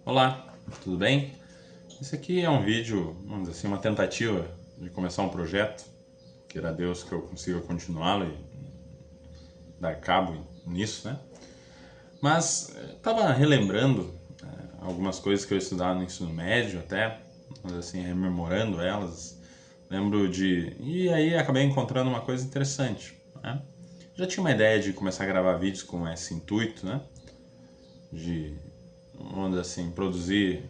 Olá, tudo bem? Esse aqui é um vídeo, vamos dizer assim, uma tentativa de começar um projeto. Queira Deus que eu consiga continuá-lo e dar cabo nisso, né? Mas estava relembrando algumas coisas que eu estudava no ensino médio até, vamos dizer assim, rememorando elas. Lembro de... E aí acabei encontrando uma coisa interessante, né? Já tinha uma ideia de começar a gravar vídeos com esse intuito, né? De, vamos dizer assim, produzir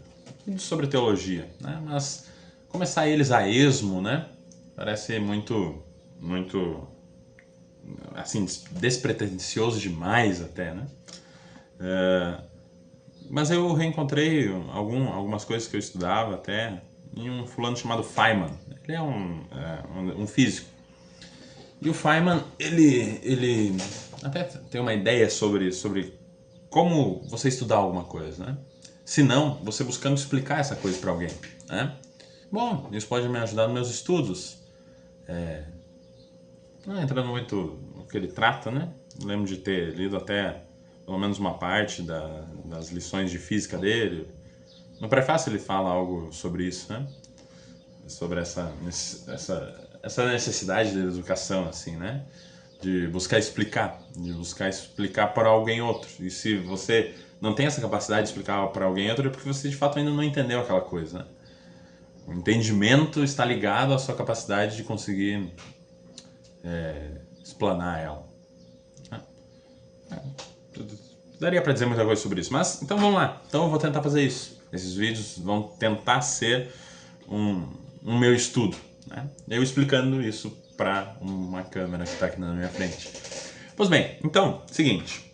vídeos sobre teologia, né? Mas começar eles a esmo, né? Parece muito, assim, despretensioso demais até, né? Mas eu reencontrei algumas coisas que eu estudava até em um fulano chamado Feynman. Ele é um físico. E o Feynman, ele até tem uma ideia sobre como você estudar alguma coisa, né? Se não, você buscando explicar essa coisa para alguém, né? Bom, isso pode me ajudar nos meus estudos. Não entrando muito no que ele trata, né? Lembro de ter lido até pelo menos uma parte das lições de física dele. No prefácio ele fala algo sobre isso, né? Sobre essa necessidade da educação, assim, né? De buscar explicar para alguém outro. E se você não tem essa capacidade de explicar para alguém outro, é porque você de fato ainda não entendeu aquela coisa, né? O entendimento está ligado à sua capacidade de conseguir explanar ela. Daria para dizer muita coisa sobre isso, mas então vamos lá. Então eu vou tentar fazer isso. Esses vídeos vão tentar ser um meu estudo, né? Eu explicando isso para uma câmera que está aqui na minha frente. Pois bem, então, seguinte.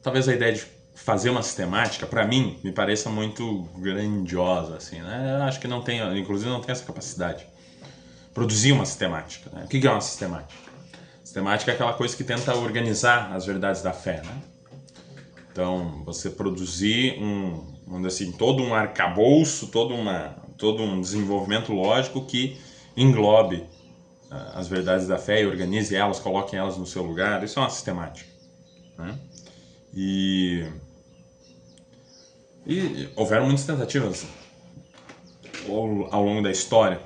Talvez a ideia de fazer uma sistemática, para mim, me pareça muito grandiosa, assim, né? Eu acho que não tem, inclusive não tem essa capacidade. Produzir uma sistemática, né? O que é uma sistemática? Sistemática é aquela coisa que tenta organizar as verdades da fé, né? Então, você produzir vamos dizer assim, todo um arcabouço, todo um desenvolvimento lógico que englobe as verdades da fé e organize elas, coloque elas no seu lugar. Isso é uma sistemática, né? E houveram muitas tentativas ao longo da história,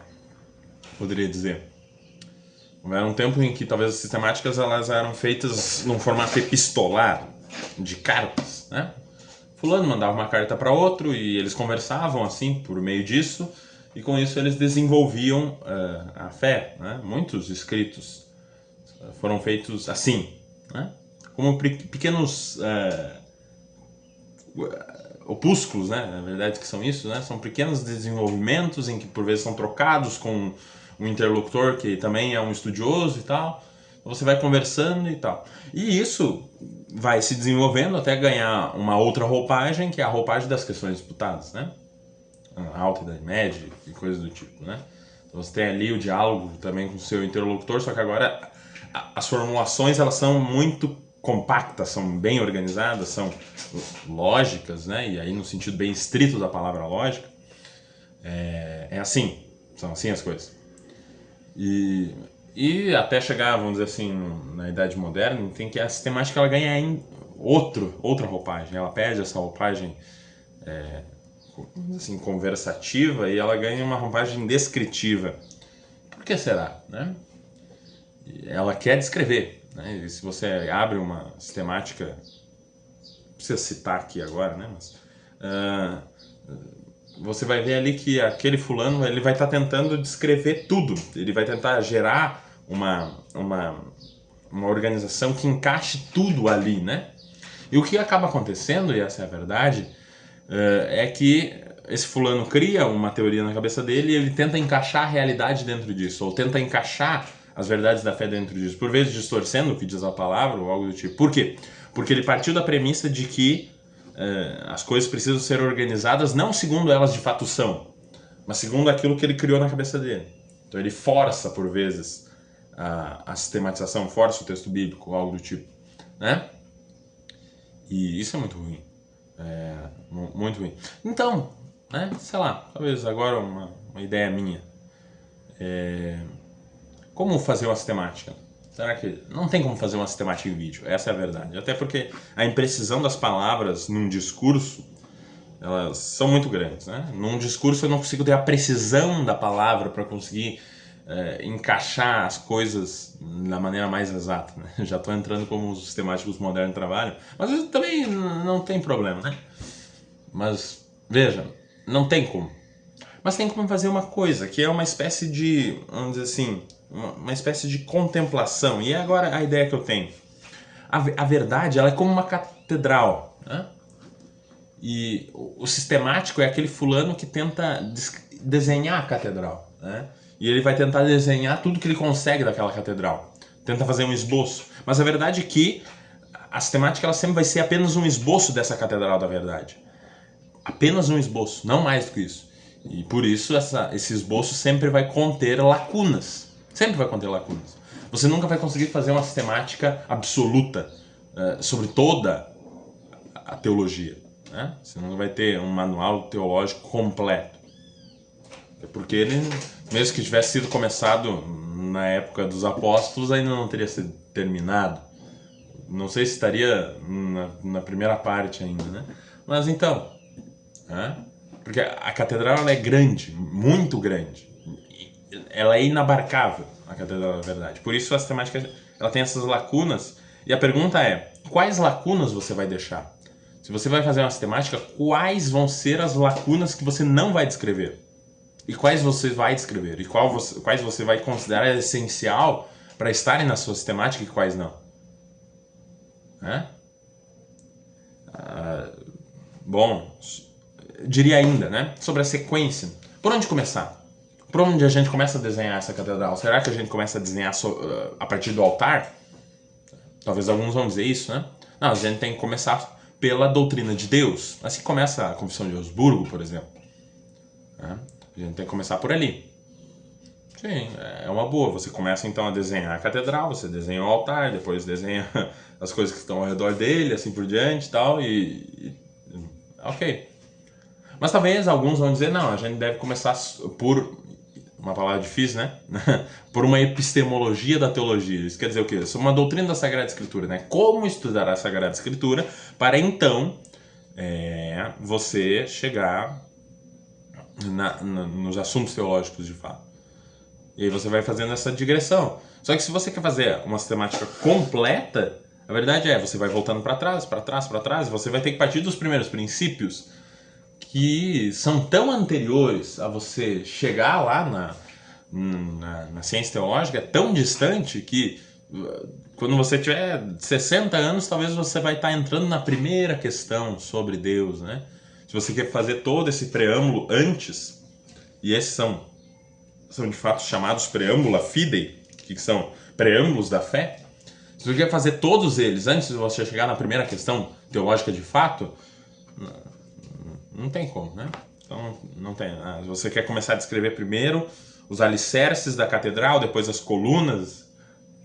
poderia dizer. Houveram um tempo em que talvez as sistemáticas elas eram feitas num formato epistolar, de cartas, né? Fulano mandava uma carta para outro e eles conversavam assim por meio disso, e com isso eles desenvolviam a fé, né? Muitos escritos foram feitos assim, né? Como pequenos opúsculos, né? Na verdade que são isso, né? São pequenos desenvolvimentos em que por vezes são trocados com um interlocutor que também é um estudioso e tal. Você vai conversando e tal. E isso vai se desenvolvendo até ganhar uma outra roupagem, que é a roupagem das questões disputadas, né? A alta idade média e coisas do tipo, né? Então você tem ali o diálogo também com o seu interlocutor, só que agora as formulações elas são muito compactas, são bem organizadas, são lógicas, né? E aí no sentido bem estrito da palavra lógica, é assim, são assim as coisas. E até chegar, vamos dizer assim, na Idade Moderna, tem que a sistemática ela ganha em outra roupagem. Ela perde essa roupagem assim, conversativa e ela ganha uma roupagem descritiva. Por que será, né? Ela quer descrever, né? E se você abre uma sistemática, não precisa citar aqui agora, né? Mas você vai ver ali que aquele fulano ele vai estar tentando descrever tudo. Ele vai tentar gerar uma organização que encaixe tudo ali, né? E o que acaba acontecendo, e essa é a verdade, é que esse fulano cria uma teoria na cabeça dele e ele tenta encaixar a realidade dentro disso, ou tenta encaixar as verdades da fé dentro disso, por vezes distorcendo o que diz a palavra ou algo do tipo. Por quê? Porque ele partiu da premissa de que as coisas precisam ser organizadas não segundo elas de fato são, mas segundo aquilo que ele criou na cabeça dele. Então ele força, por vezes, a sistematização, força o texto bíblico, algo do tipo, né? E isso é muito ruim. Muito ruim. Então, né, sei lá, talvez agora uma ideia minha. Como fazer uma sistemática? Será que não tem como fazer uma sistemática em vídeo? Essa é a verdade. Até porque a imprecisão das palavras num discurso, elas são muito grandes, né? Num discurso eu não consigo ter a precisão da palavra para conseguir encaixar as coisas da maneira mais exata, né? Já estou entrando como os sistemáticos modernos trabalham, mas isso também não tem problema, né? Mas veja, não tem como. Mas tem como fazer uma coisa, que é uma espécie de, vamos dizer assim, uma espécie de contemplação. E é agora a ideia que eu tenho. A verdade, ela é como uma catedral, né? E o sistemático é aquele fulano que tenta desenhar a catedral, né? E ele vai tentar desenhar tudo que ele consegue daquela catedral. Tenta fazer um esboço. Mas a verdade é que a sistemática ela sempre vai ser apenas um esboço dessa catedral da verdade. Apenas um esboço, não mais do que isso. E por isso esse esboço sempre vai conter lacunas. Sempre vai conter lacunas. Você nunca vai conseguir fazer uma sistemática absoluta sobre toda a teologia, né? Você não vai ter um manual teológico completo. Porque ele, mesmo que tivesse sido começado na época dos apóstolos, ainda não teria sido terminado. Não sei se estaria na primeira parte ainda, né? Mas então, porque a catedral ela é grande, muito grande. Ela é inabarcável, a catedral da verdade. Por isso a sistemática ela tem essas lacunas. E a pergunta é, quais lacunas você vai deixar? Se você vai fazer uma sistemática, quais vão ser as lacunas que você não vai descrever? E quais você vai descrever? E quais você vai considerar essencial para estarem na sua sistemática e quais não? Bom, diria ainda, né? Sobre a sequência. Por onde começar? Por onde a gente começa a desenhar essa catedral? Será que a gente começa a desenhar a partir do altar? Talvez alguns vão dizer isso, né? Não, a gente tem que começar pela doutrina de Deus. Assim começa a Confissão de Augsburgo, por exemplo. A gente tem que começar por ali. Sim, é uma boa. Você começa então a desenhar a catedral, você desenha o altar, depois desenha as coisas que estão ao redor dele, assim por diante e tal, ok. Mas talvez alguns vão dizer, não, a gente deve começar por, uma palavra difícil, né? Por uma epistemologia da teologia. Isso quer dizer o quê? Sobre uma doutrina da Sagrada Escritura, né? Como estudar a Sagrada Escritura para então você chegar nos assuntos teológicos de fato. E aí você vai fazendo essa digressão. Só que se você quer fazer uma sistemática completa, a verdade é, você vai voltando para trás, para trás, para trás, você vai ter que partir dos primeiros princípios que são tão anteriores a você chegar lá na ciência teológica, é tão distante que quando você tiver 60 anos, talvez você vai estar entrando na primeira questão sobre Deus, né? Se você quer fazer todo esse preâmbulo antes, e esses são de fato chamados preâmbula fidei, que são preâmbulos da fé, se você quer fazer todos eles antes de você chegar na primeira questão teológica de fato, não tem como, né? Então, não tem. Você quer começar a descrever primeiro os alicerces da catedral, depois as colunas,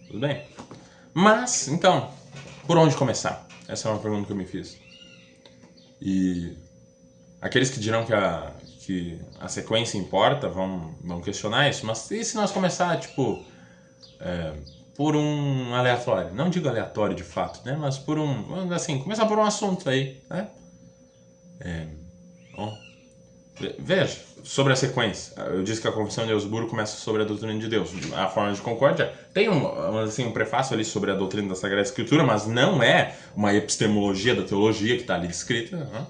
tudo bem. Mas, então, por onde começar? Essa é uma pergunta que eu me fiz. E aqueles que dirão que a sequência importa vão questionar isso, mas e se nós começar, tipo, por um aleatório? Não digo aleatório de fato, né? Mas por vamos assim, começar por um assunto aí, né? Bom, veja, sobre a sequência. Eu disse que a Confissão de Augsburgo começa sobre a doutrina de Deus. A forma de concórdia tem um prefácio ali sobre a doutrina da Sagrada Escritura, mas não é uma epistemologia da teologia que está ali descrita, né?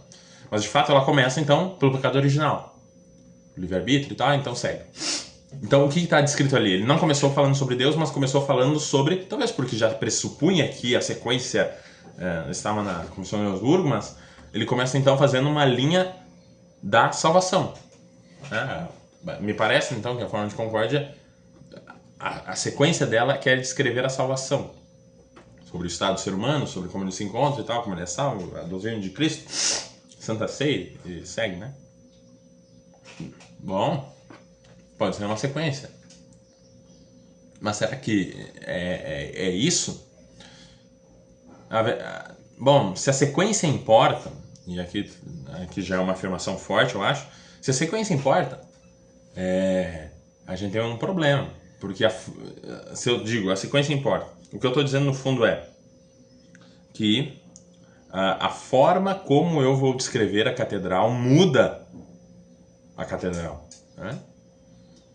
Mas de fato ela começa então pelo pecado original, o livre-arbítrio e tal, então segue. Então o que está descrito ali? Ele não começou falando sobre Deus, mas começou falando sobre, talvez porque já pressupunha que a sequência estava na Confissão de Augsburgo, mas ele começa então fazendo uma linha da salvação. Me parece então que a forma de concórdia, a sequência dela quer descrever a salvação, sobre o estado do ser humano, sobre como ele se encontra e tal, como ele é salvo, a doutrina de Cristo, Santa Ceia, e segue, né? Bom, pode ser uma sequência. Mas será que é isso? Bom, se a sequência importa, e aqui já é uma afirmação forte, eu acho, se a sequência importa, a gente tem um problema. Porque se eu digo, a sequência importa. O que eu estou dizendo no fundo é que a forma como eu vou descrever a catedral muda a catedral, né?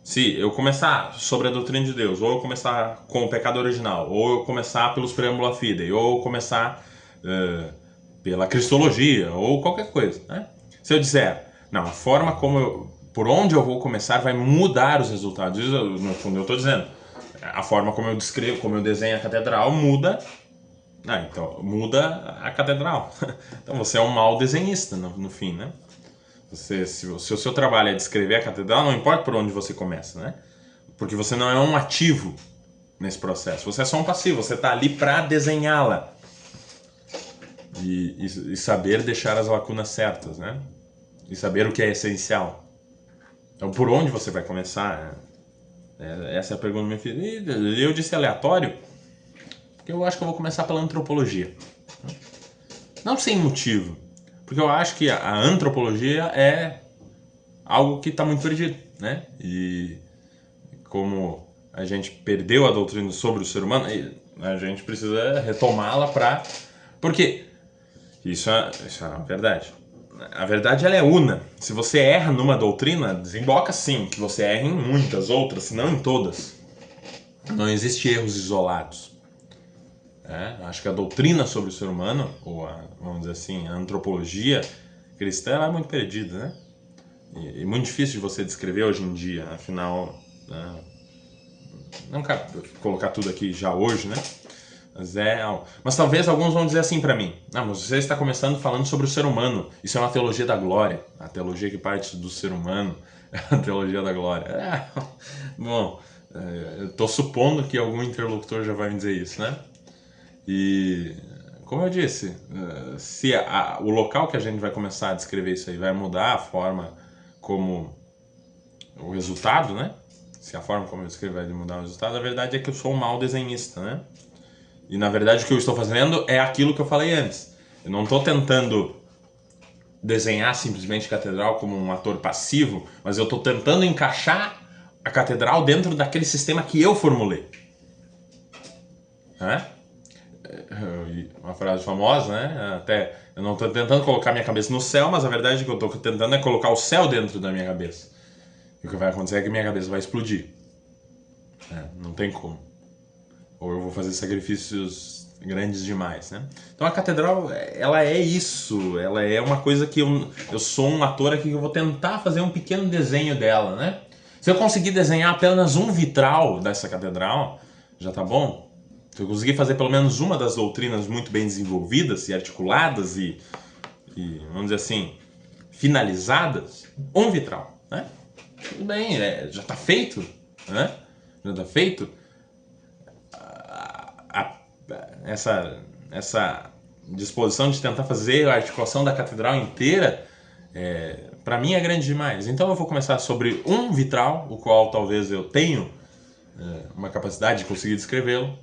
Se eu começar sobre a doutrina de Deus, ou eu começar com o pecado original, ou eu começar pelos preâmbulos fidei, ou eu começar pela cristologia, ou qualquer coisa, né? Se eu disser, não, a forma por onde eu vou começar vai mudar os resultados. Isso, no fundo, eu estou dizendo, a forma como eu descrevo, como eu desenho a catedral muda. Então muda a catedral. Então você é um mau desenhista no fim, né? Se o seu trabalho é descrever a catedral, não importa por onde você começa, né? Porque você não é um ativo nesse processo. Você é só um passivo. Você está ali para desenhá-la e saber deixar as lacunas certas, né? E saber o que é essencial. Então, por onde você vai começar? Essa é a pergunta, meu filho. E eu disse aleatório, porque eu acho que eu vou começar pela antropologia. Não sem motivo, porque eu acho que a antropologia é algo que está muito perdido, né? E como a gente perdeu a doutrina sobre o ser humano, a gente precisa retomá-la para... Porque isso é uma verdade. A verdade, ela é una. Se você erra numa doutrina, desemboca sim que você erra em muitas outras, se não em todas. Não existe erros isolados. Acho que a doutrina sobre o ser humano, ou vamos dizer assim, a antropologia cristã, ela é muito perdida, né? E muito difícil de você descrever hoje em dia, afinal, né? Não quero colocar tudo aqui já hoje, né? Mas talvez alguns vão dizer assim para mim: não, mas você está começando falando sobre o ser humano. Isso é uma teologia da glória. A teologia que parte do ser humano é a teologia da glória. Bom, eu estou supondo que algum interlocutor já vai me dizer isso, né? E, como eu disse, se o local que a gente vai começar a descrever isso aí vai mudar a forma como o resultado, né? Se a forma como eu descrevo vai mudar o resultado, a verdade é que eu sou um mau desenhista, né? E na verdade o que eu estou fazendo é aquilo que eu falei antes. Eu não estou tentando desenhar simplesmente a catedral como um ator passivo, mas eu estou tentando encaixar a catedral dentro daquele sistema que eu formulei. Uma frase famosa, né? Até eu não estou tentando colocar minha cabeça no céu, mas a verdade é que eu estou tentando é colocar o céu dentro da minha cabeça. E o que vai acontecer é que minha cabeça vai explodir. Não tem como. Ou eu vou fazer sacrifícios grandes demais, né? Então a catedral, ela é isso. Ela é uma coisa que eu sou um ator aqui que eu vou tentar fazer um pequeno desenho dela, né? Se eu conseguir desenhar apenas um vitral dessa catedral, já tá bom. Se eu conseguir fazer pelo menos uma das doutrinas muito bem desenvolvidas e articuladas e vamos dizer assim, finalizadas, um vitral, né? Tudo bem, já está feito, né? Já está feito. Essa disposição de tentar fazer a articulação da catedral inteira, para mim é grande demais. Então eu vou começar sobre um vitral, o qual talvez eu tenha uma capacidade de conseguir descrevê-lo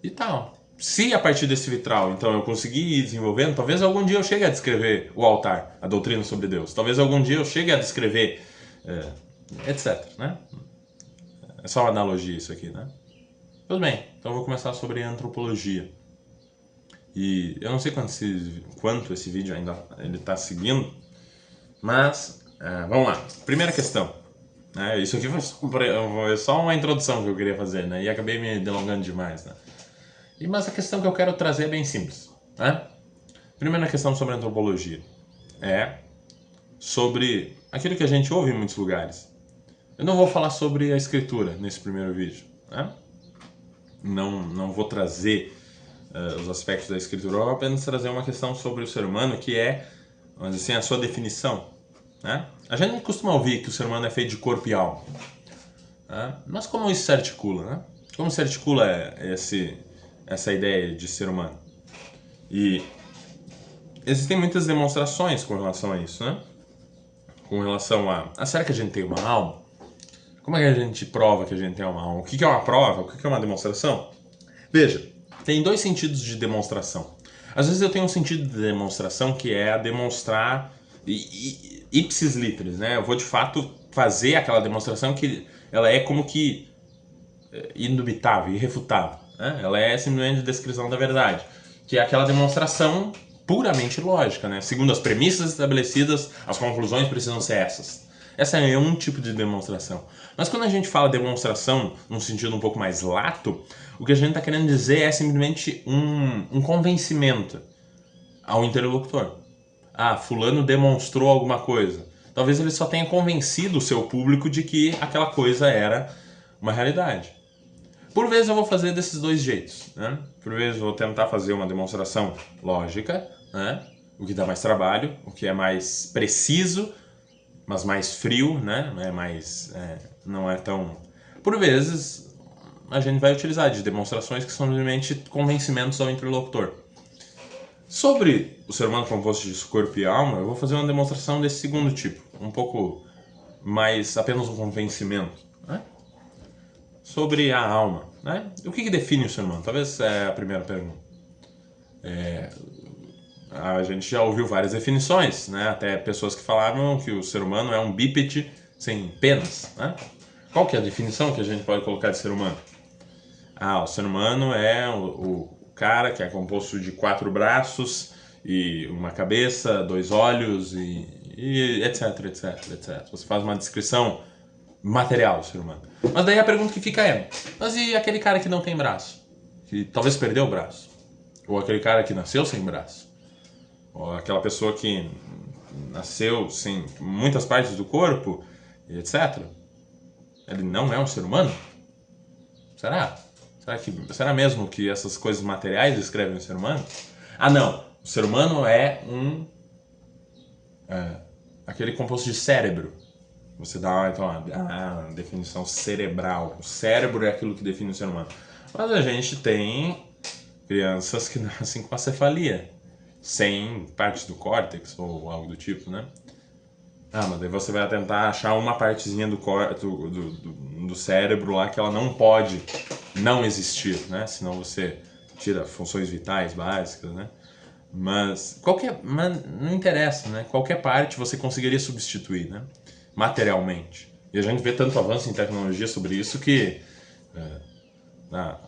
e tal. Se a partir desse vitral, então, eu conseguir ir desenvolvendo, talvez algum dia eu chegue a descrever o altar, a doutrina sobre Deus. Talvez algum dia eu chegue a descrever, etc, né? É só uma analogia isso aqui, né? Tudo bem, então eu vou começar sobre antropologia. E eu não sei quanto esse vídeo ainda ele está seguindo, mas vamos lá. Primeira questão. Isso aqui foi só uma introdução que eu queria fazer, né? E acabei me delongando demais, né? Mas a questão que eu quero trazer é bem simples, né? Primeira questão sobre antropologia é sobre aquilo que a gente ouve em muitos lugares. Eu não vou falar sobre a escritura nesse primeiro vídeo, né? Não vou trazer os aspectos da escritura, eu vou apenas trazer uma questão sobre o ser humano que é, vamos dizer assim, a sua definição, né? A gente não costuma ouvir que o ser humano é feito de corpo e alma, né? Mas como isso se articula, né? Como se articula essa ideia de ser humano? E existem muitas demonstrações com relação a isso, né? Com relação será que a gente tem uma alma? Como é que a gente prova que a gente tem uma alma? O que é uma prova? O que é uma demonstração? Veja, tem dois sentidos de demonstração. Às vezes eu tenho um sentido de demonstração que é a demonstrar ipsis literis, né? Eu vou de fato fazer aquela demonstração que ela é como que indubitável, irrefutável, né? Ela é simplesmente descrição da verdade, que é aquela demonstração puramente lógica, né? Segundo as premissas estabelecidas, as conclusões precisam ser essas. Essa é um tipo de demonstração. Mas quando a gente fala demonstração num sentido um pouco mais lato, o que a gente está querendo dizer é simplesmente um convencimento ao interlocutor. Ah, fulano demonstrou alguma coisa. Talvez ele só tenha convencido o seu público de que aquela coisa era uma realidade. Por vezes eu vou fazer desses dois jeitos, né? Por vezes eu vou tentar fazer uma demonstração lógica, né? O que dá mais trabalho, o que é mais preciso, mas mais frio, né? Não é tão... Por vezes a gente vai utilizar de demonstrações que são simplesmente convencimentos ao interlocutor. Sobre o ser humano composto de corpo e alma, eu vou fazer uma demonstração desse segundo tipo, um pouco mais apenas um convencimento, né? Sobre a alma, né? O que define o ser humano? Talvez é a primeira pergunta. A gente já ouviu várias definições, né? Até pessoas que falavam que o ser humano é um bípede sem penas, né? Qual que é a definição que a gente pode colocar de ser humano? O ser humano é o cara que é composto de 4 braços e uma cabeça, 2 olhos e etc, etc, etc. Você faz uma descrição material do ser humano. Mas daí a pergunta que fica é, mas e aquele cara que não tem braço? Que talvez perdeu o braço? Ou aquele cara que nasceu sem braço? Ou aquela pessoa que nasceu sem muitas partes do corpo, e etc. Ele não é um ser humano? Será? Será mesmo que essas coisas materiais descrevem o ser humano? Ah, não. O ser humano é aquele composto de cérebro. Você dá então a definição cerebral. O cérebro é aquilo que define o ser humano. Mas a gente tem crianças que nascem com acefalia, sem partes do córtex ou algo do tipo, né? Mas daí você vai tentar achar uma partezinha do cérebro lá que ela não pode não existir, né? Senão você tira funções vitais básicas, né? Mas não interessa, né? Qualquer parte você conseguiria substituir, né? Materialmente. E a gente vê tanto avanço em tecnologia sobre isso que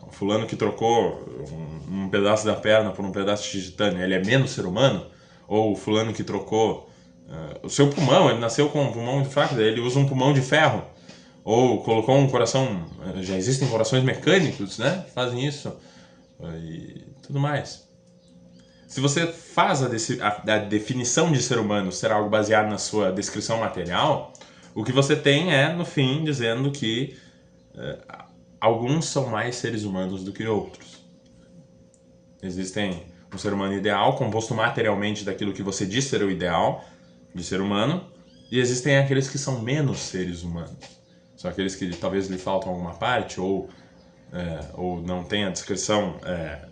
o fulano que trocou um pedaço da perna por um pedaço de titânio, ele é menos ser humano? Ou o fulano que trocou o seu pulmão, ele nasceu com um pulmão muito fraco, daí ele usa um pulmão de ferro. Ou colocou um coração, já existem corações mecânicos, né, que fazem isso e tudo mais. Se você faz a definição de ser humano ser algo baseado na sua descrição material, o que você tem é, no fim, dizendo que alguns são mais seres humanos do que outros. Existem um ser humano ideal, composto materialmente daquilo que você diz ser o ideal de ser humano, e existem aqueles que são menos seres humanos. São aqueles que talvez lhe faltam alguma parte, ou não tem a descrição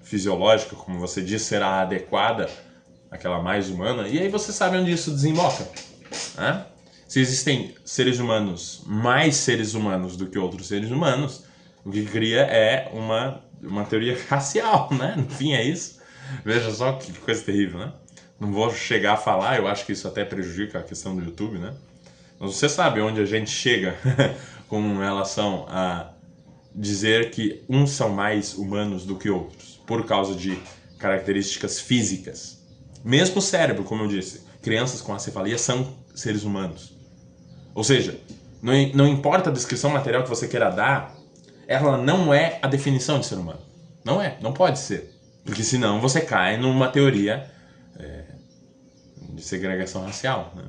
fisiológica, como você diz, será adequada, aquela mais humana, e aí você sabe onde isso desemboca, né? Se existem seres humanos, mais seres humanos do que outros seres humanos, o que cria é uma teoria racial, né? No fim é isso. Veja só que coisa terrível, né? Não vou chegar a falar, eu acho que isso até prejudica a questão do YouTube, né? Mas você sabe onde a gente chega com relação a dizer que uns são mais humanos do que outros, por causa de características físicas. Mesmo o cérebro, como eu disse, crianças com acefalia são seres humanos. Ou seja, não importa a descrição material que você queira dar, ela não é a definição de ser humano. Não é, não pode ser. Porque senão você cai numa teoria de segregação racial, né?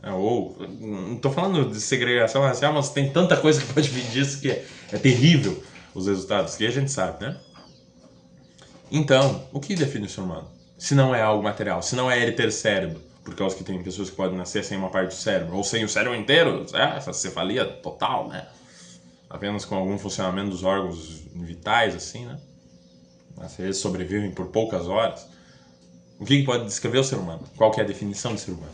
Não estou falando de segregação racial, mas tem tanta coisa que pode vir disso que é terrível os resultados, que a gente sabe, né? Então, o que define o ser humano? Se não é algo material, se não é ele ter cérebro, por causa que tem pessoas que podem nascer sem uma parte do cérebro, ou sem o cérebro inteiro, essa cefalia total, né? Apenas com algum funcionamento dos órgãos vitais, assim, né? Às vezes sobrevivem por poucas horas. O que pode descrever o ser humano? Qual que é a definição de ser humano?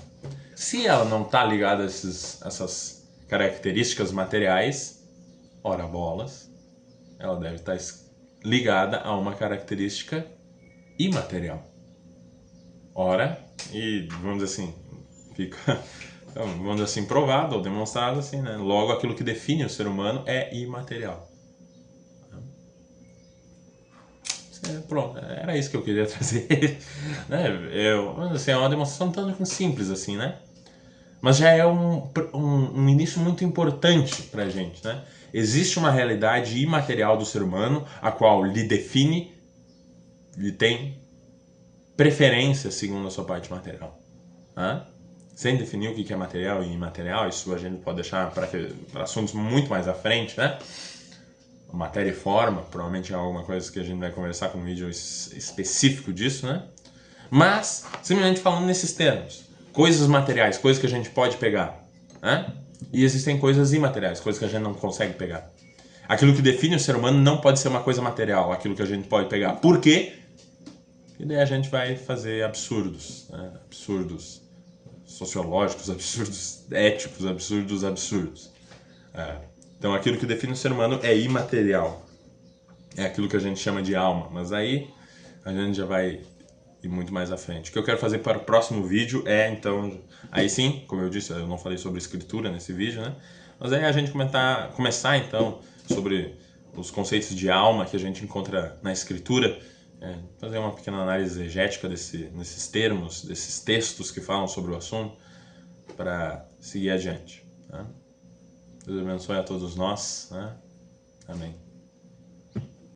Se ela não está ligada a essas características materiais, ora bolas, ela deve estar ligada a uma característica imaterial. Ora, e vamos dizer assim, vamos dizer assim, provado ou demonstrado assim, né? Logo aquilo que define o ser humano é imaterial. Pronto, era isso que eu queria trazer. Né? Assim, é uma demonstração tão simples assim, né? Mas já é um início muito importante pra gente, né? Existe uma realidade imaterial do ser humano, a qual lhe define, lhe tem preferência segundo a sua parte material. Né? Sem definir o que é material e imaterial, isso a gente pode deixar para assuntos muito mais à frente, né? Matéria e forma, provavelmente é alguma coisa que a gente vai conversar com um vídeo específico disso, né? Mas, simplesmente falando nesses termos, coisas materiais, coisas que a gente pode pegar, né? E existem coisas imateriais, coisas que a gente não consegue pegar. Aquilo que define o ser humano não pode ser uma coisa material, aquilo que a gente pode pegar. Por quê? E daí a gente vai fazer absurdos, né? Absurdos sociológicos, absurdos éticos, absurdos. Então aquilo que define o ser humano é imaterial. É aquilo que a gente chama de alma. Mas aí a gente já vai ir muito mais à frente. O que eu quero fazer para o próximo vídeo é, então... Aí sim, como eu disse, eu não falei sobre escritura nesse vídeo, né? Mas aí a gente começar então sobre os conceitos de alma que a gente encontra na escritura. Fazer uma pequena análise exegética desses termos, desses textos que falam sobre o assunto, para seguir adiante. Tá? Deus abençoe a todos nós. Né? Amém.